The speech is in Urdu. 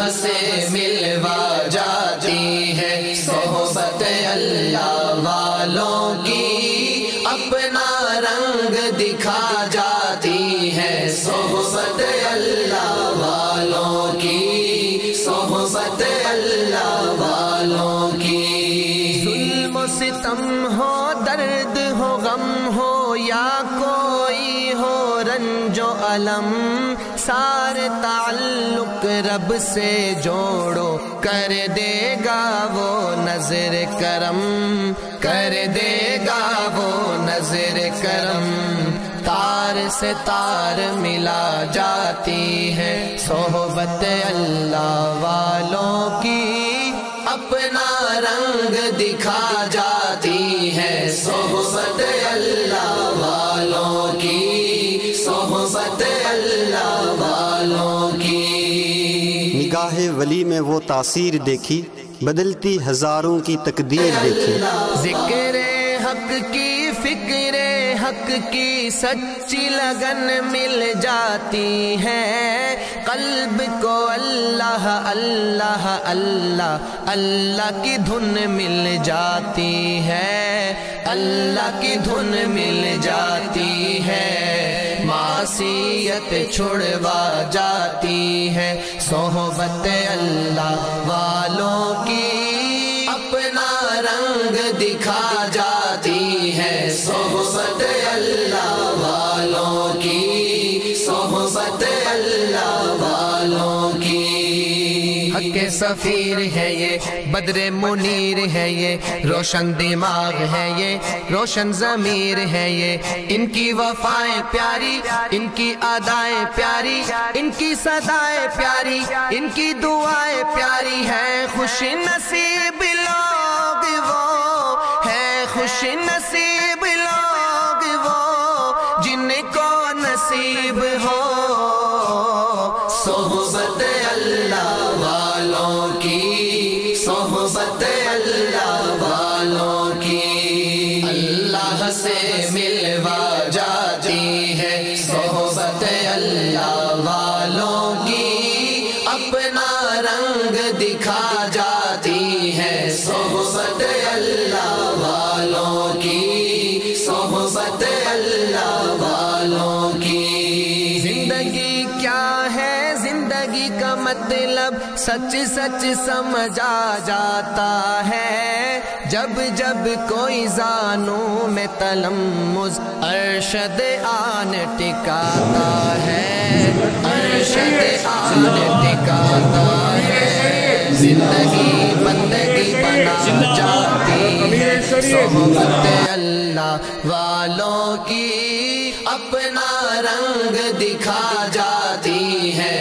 اللہ سے ملوا جاتی ہے صحبت اللہ والوں کی، اپنا رنگ دکھا جاتی ہے صحبت اللہ والوں کی، صحبت اللہ والوں کی۔ ظلم و ستم ہو، درد ہو، غم ہو، یا کوئی ہو رنج و الم، سارے تعلق رب سے جوڑو، کر دے گا وہ نظر کرم، کر دے گا وہ نظر کرم۔ تار سے تار ملا جاتی ہے صحبت اللہ والوں کی، اپنا رنگ دکھا جاتی ہے صحبت اللہ والوں کی، صحبت اللہ والوں کی۔ نگاہ ولی میں وہ تاثیر دیکھی، بدلتی ہزاروں کی تقدیر دیکھی۔ ذکر حق کی، فکر حق کی سچی لگن مل جاتی ہے، قلب کو اللہ اللہ اللہ اللہ کی دھن مل جاتی ہے، اللہ کی دھن مل جاتی ہے، معصیت چھڑوا جاتی ہے صحبت اللہ والوں کی، اپنا رنگ دکھا جاتی ہے صحبت اللہ والوں کی، صحبت اللہ والوں کی۔ حق سفیر ہے یہ، بدر منیر ہے یہ، روشن دماغ ہے یہ، روشن ضمیر ہے یہ، ان کی وفائیں پیاری، ان کی ادائیں پیاری، ان کی صدائیں پیاری، ان کی دعائیں پیاری ہیں، خوش نصیب لوگ وہ ہیں، خوش نصیب لوگ وہ جن کو نصیب ہو صحبت اللہ والوں کی، صحبت اللہ والوں کی۔ اللہ سے ملوا جاتی ہے صحبت اللہ والوں کی، اپنا رنگ دکھا جاتی ہے صحبت اللہ والوں کی، صحبت اللہ والوں کی۔ زندگی کیا ہے، زندگی کا مطلب سچ سچ سمجھا جاتا ہے، جب جب کوئی زانوں میں تلمذ ارشد آن ٹکاتا ہے، ارشد آن ٹکاتا ہے، زندگی بندگی بنا جاتی ہے صحبت اللہ والوں کی، اپنا رنگ دکھا جاتی ہے